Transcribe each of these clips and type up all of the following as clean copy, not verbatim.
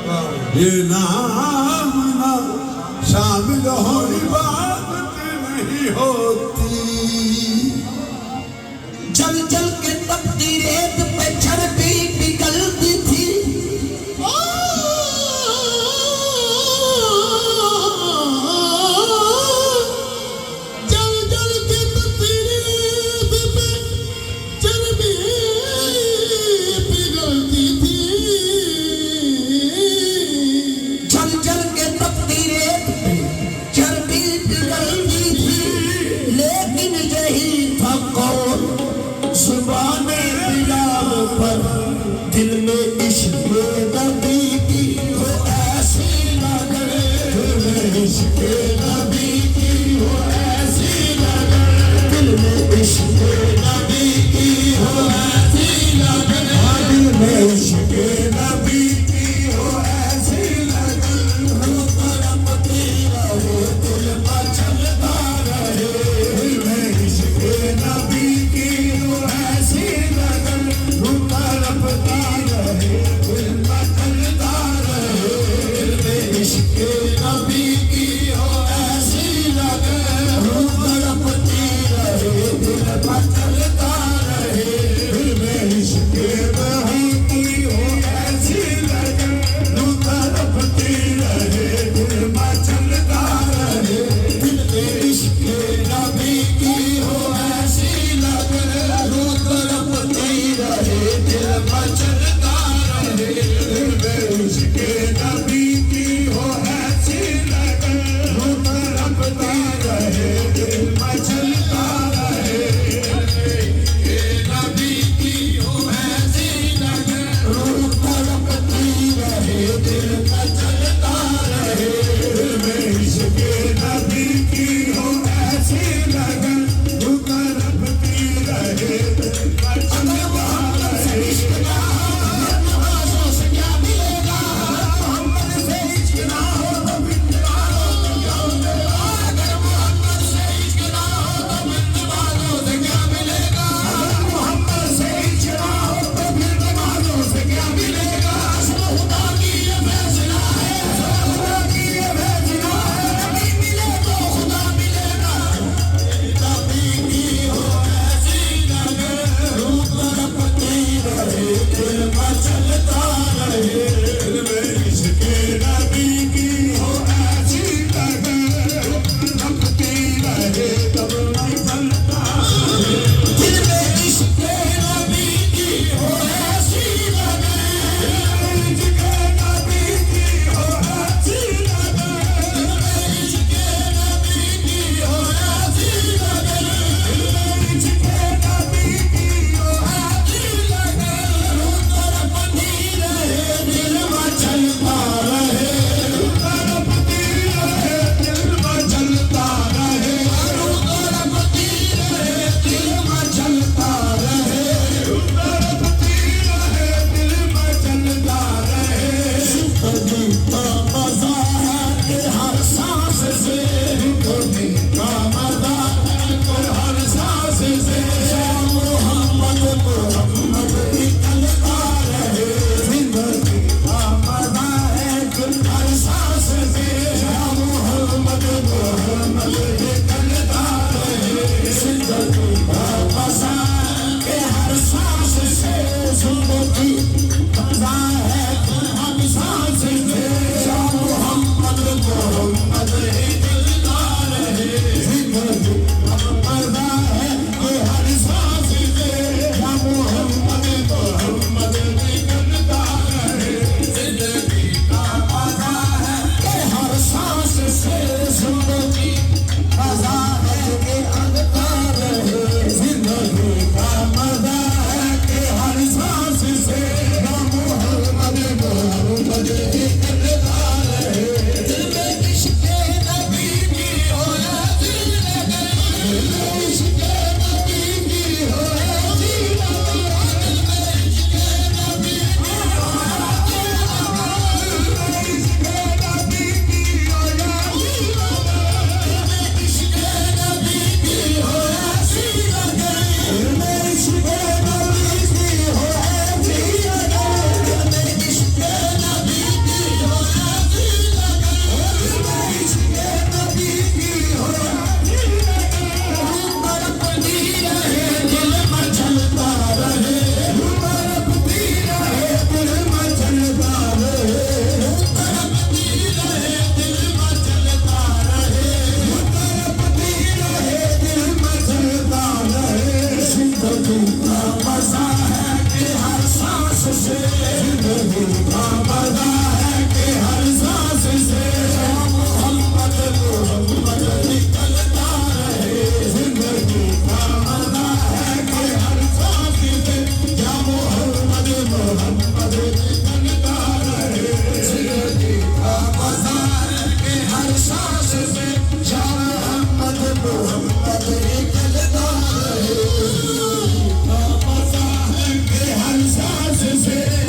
ये नाम ना शामिल हो इबादत नहीं होती। जल जल के तपती रेत पे चर्बी पिघलती थी। जल जल के तपती रेत पे चर्बी पिघलती थी। जल जल के तपती रेत पे चर्बी पिघलती थी। लेकिन यही था कौन ज़ुबाने बिलाल पर, दिल में इश्क़ नबी की हो ऐसी लगन, दिल में इश्क़ नबी की हो ऐसी लगन, दिल में इश्क़ नबी की हो ऐसी लगन, दिल में इश्क़ नबी की हो ऐसी लगन। रूह तड़पती रहे, दिल मचलता रहे, दिल में इश्क़ नबी की हो ऐसी लगन। रूह तड़पती रहे, दिल मचलता रहे, दिल में इश्क़ नबी की हो ऐसी लगन। रूह तड़पती रहे, दिल मचलता रहे, दिल में इश्क़ नबी की हो ऐसी लगन। रूह तड़पती रहे, दिल मचलता रहे, दिल में इश्क़ नबी की हो ऐसी लगन। रूह तड़पती रहे, दिल मचलता रहे, दिल में इश्क़ नबी की हो ऐसी लगन। रूह तड़पती रहे, दिल मचलता रहे, नबी की हो ऐसी लगन। रूह तड़पती रहे, दिल मचलता रहे, दिल में इश्क़ नबी की हो ऐसी लगन। रूह तड़पती रहे, दिल मचलता रहे। से जिंदगी का मजा है कि हर सांस से मोहम्मद मोहम्मद निकलता रहे। जिंदगी का मजा है कि हर सांस से या मोहम्मद मोहम्मद निकलता रहे। जिंदगी का मजा है कि हर सांस से या मोहम्मद मोहम्मद निकलता रहे। का मजा है कि हर सांस से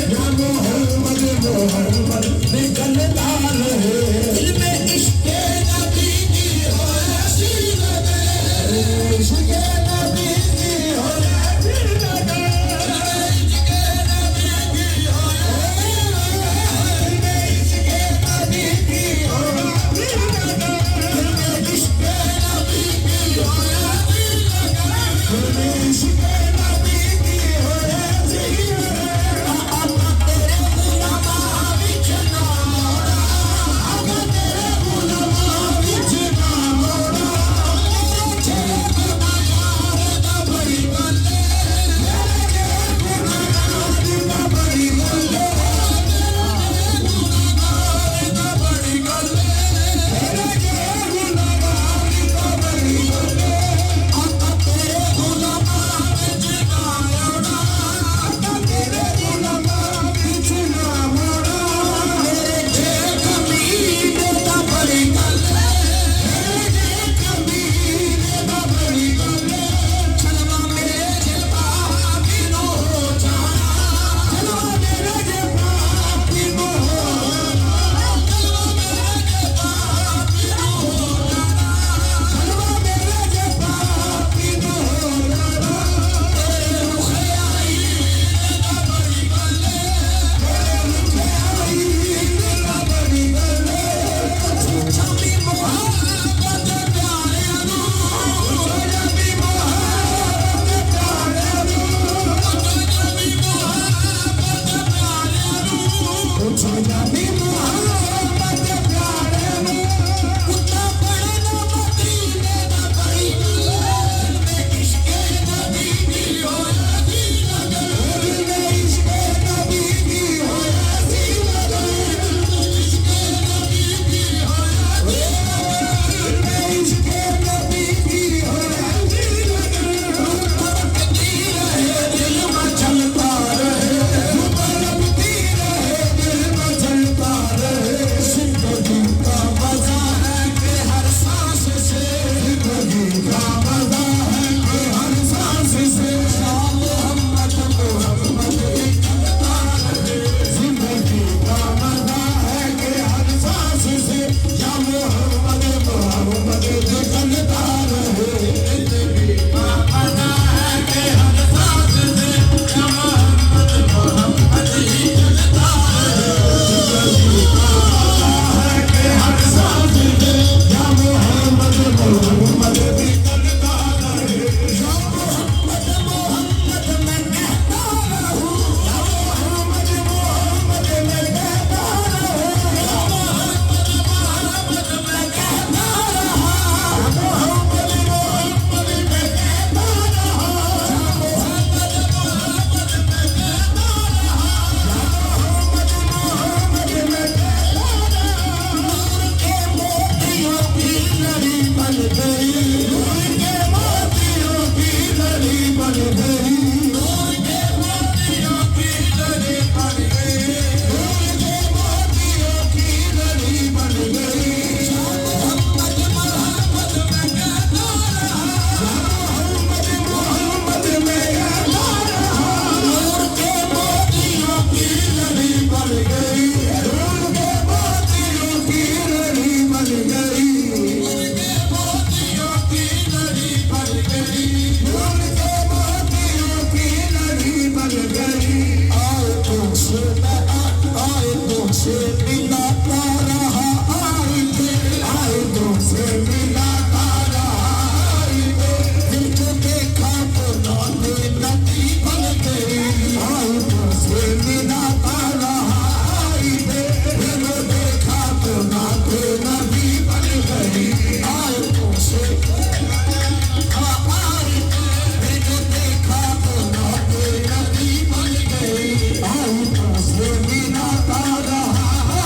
मिलाता रहा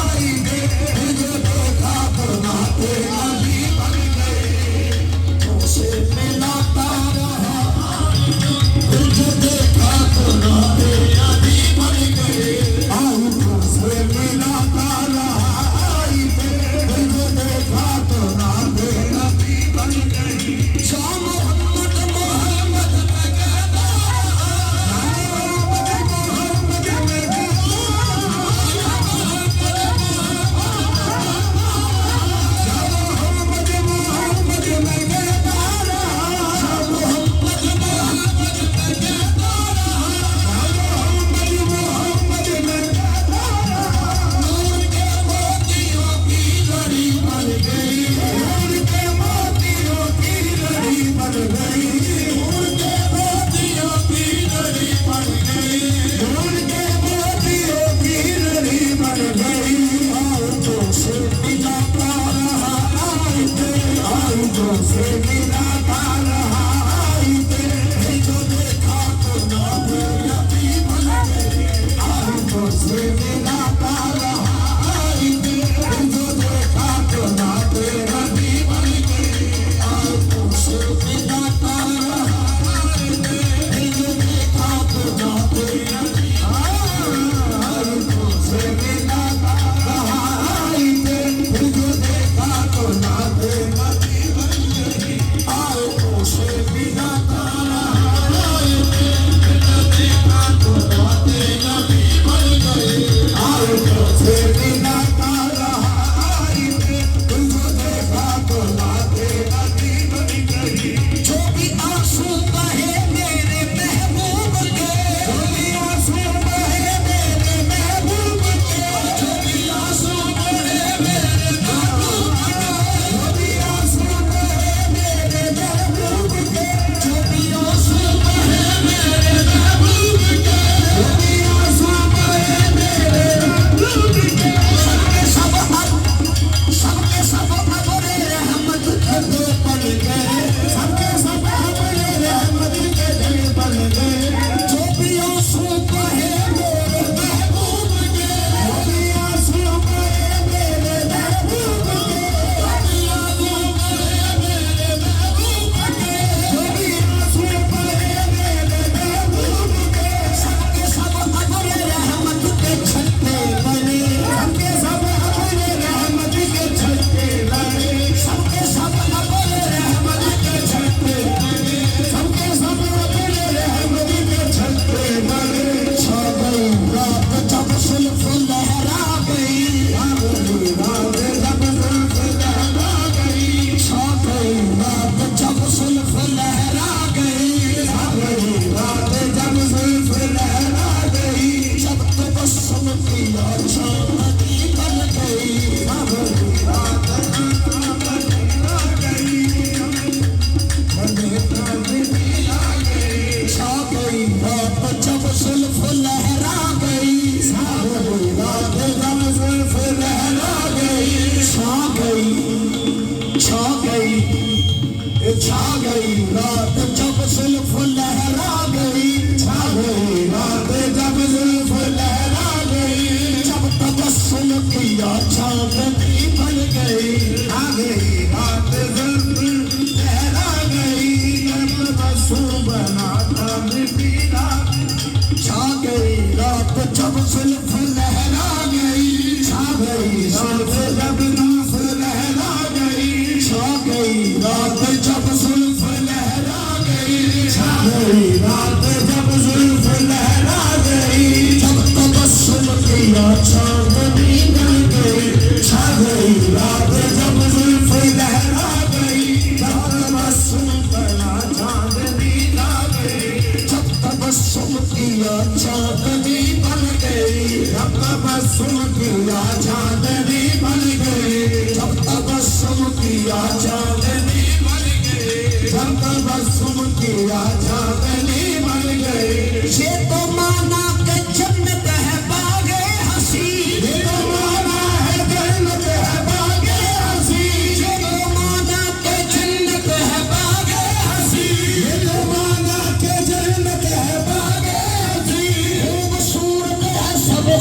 तुझे देखा तो नाते नबी बन गए तुझसे मिलाता रहा तुझे देखा तो नाते नबी बन गए तुझसे मिलाता रहा तुझे देखा तो नाते नबी बन गए शाह मोहम्मद मोहम्मद में कहता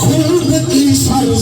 खूब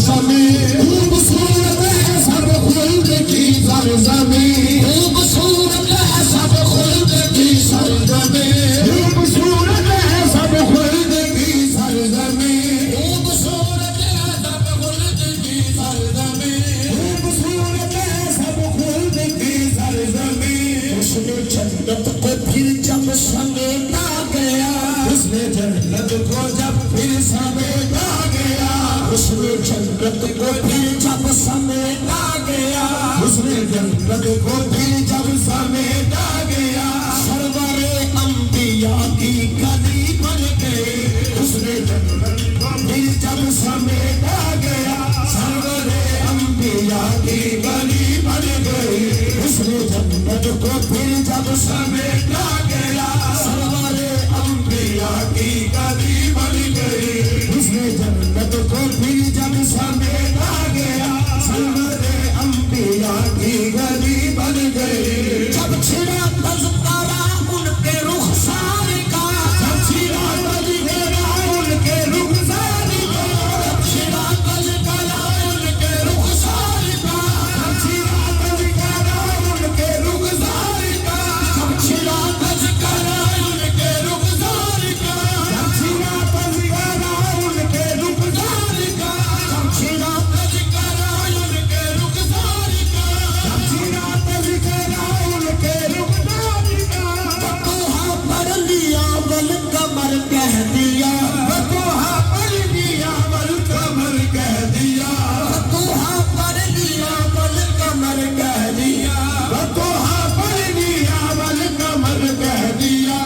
समें खूबसूरत है सब खुल्द की सरज़मीं खूबसूरत है सब खुल्द की सरज़मीं खूबसूरत है सब खुल्द की सरज़मीं खूबसूरत है सब खुल्द की सरज़मीं खूबसूरत है सब खुल्द की सरज़मीं उसने जन्नत को फिर जब समेटा गया उसने जन्नत को जब फिर समेटा गया उसने जन्नत को फिर जब समेटा गया उसने जन्नत को फिर जब समेटा गया सरवरे अंबिया की गली बन गई उसने जन्नत को फिर जब समेटा गया सरवरे अंबिया की गली बन गई उसने जन्नत को फिर जब समेटा गया सरवरे अंबिया की गली बन गई उसने जन्नत को फिर जब समेटा गया सरवरे अंबिया की गली बन गई जब छिड़ा तज़किरा उनके रुखसार का जब छिड़ा तज़किरा उनके रुखसार का जब छिड़ा तज़किरा उनके रुखसार का जब छिड़ा तज़किरा उनके रुखसार का जब छिड़ा तज़किरा उनके रुखसार का जब छिड़ा तज़किरा उनके रुखसार का जब छिड़ा तज़किरा उनके रुखसार का जब छिड़ा तज़किरा उनके रुखसार का बतूहा पढ़ लिया बल कमर कह दिया बतूहा पढ़ लिया बल कमर कह दिया बतूहा पढ़ लिया बल कमर कह दिया बतूहा पढ़ लिया बल कमर कह दिया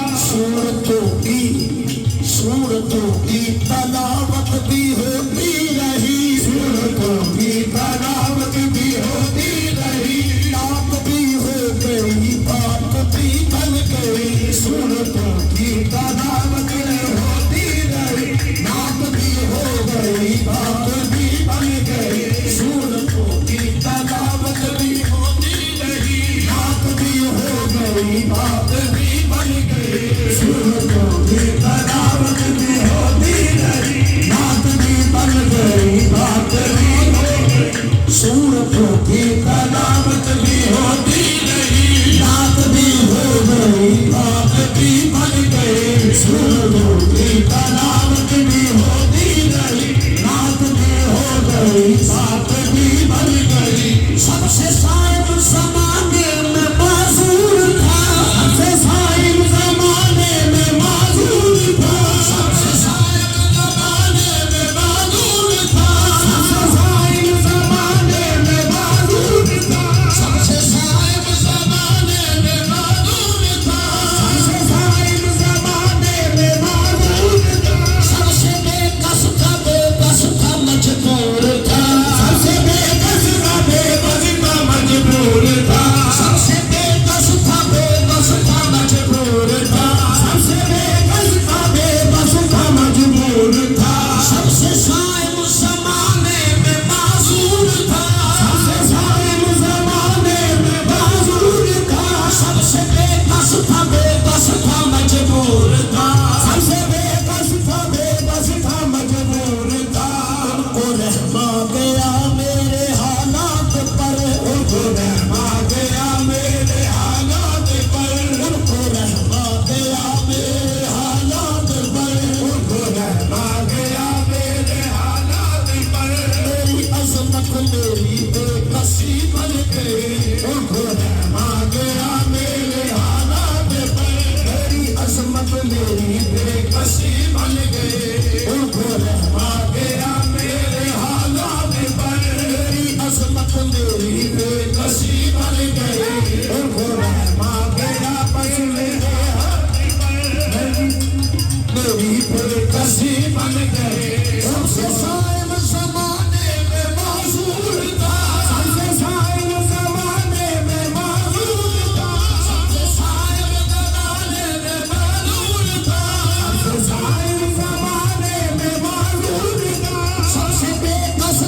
सूरतों की तलावत भी होती रही सूरतों की तलावत भी होती रही नात भी हो गई बात भी बन गई सूरतों की तलावत होती रही नात भी हो गई बात भी बन गई सूरतों की तलावत भी होती रही बात भी हो गई बात भी बन गई सूरतों की तलावत भी होती रही बात भी बन गई बात भी हो गई सूरतों की तलावत भी होती रही बात भी हो गई बात भी बन गई सूरतों की तलावत भी होती रही बात भी हो गई बात भी बन गई सबसे साहिब ज़माने में माज़ूर था सबसे साहिब ज़माने में माज़ूर था सबसे साहिब ज़माने में माज़ूर था सबसे साहिब ज़माने में माज़ूर था सबसे साहिब ज़माने में माज़ूर था सबसे साहिब ज़माने में माज़ूर था सबसे बेकस था मजबूर था सबसे बेकस था मजबूर था सबसे बेकस था मजबूर था सबसे बेकस था मजबूर था सबसे साहिब ज़माने में माज़ूर था सबसे साहिब ज़माने में माज़ूर था सबसे बेकस था मजबूर था सबसे बेबस था मजबूर था उनको रहमा गया मेरे हालात पर उनको रहमा गया मेरे हालात पर उनको रहमा गया मेरे हालात पर उनको रहमा गया मेरे हालात पर मेरी अजमत मेरी बेकसी बन गई उनको रहमा गया मेरे हालात पर मेरी अजमत मेरी बेकसी बन गए उनको रहमा गया मेरे हालात पर मेरी अजमत मेरी बेकसी बन गए उनको रहमा गया बस मेरे हाथ पर मेरी बेकसी बन गए सबसे साहिब ज़माने में माज़ूर था सबसे साहिब ज़माने में माज़ूर था सबसे साहिब ज़माने में माज़ूर था सबसे साहिब ज़माने में माज़ूर था सबसे बेकस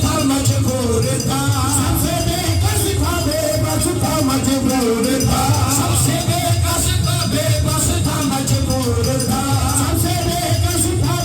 था मजबूर था सबसे बेकस था मजबूर था सबसे बेकस था मजबूर था सबसे बेकस था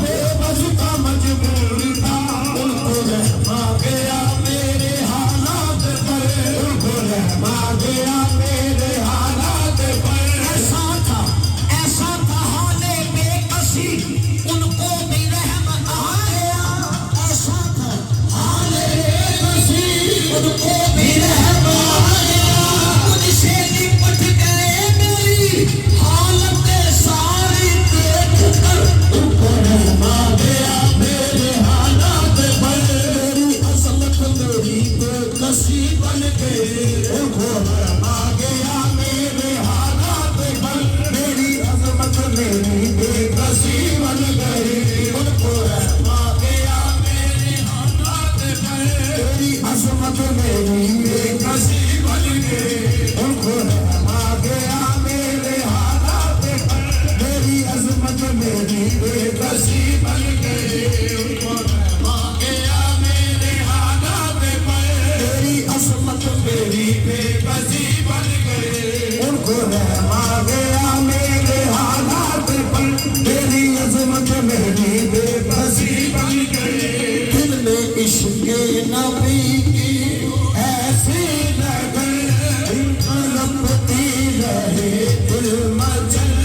दिल मचल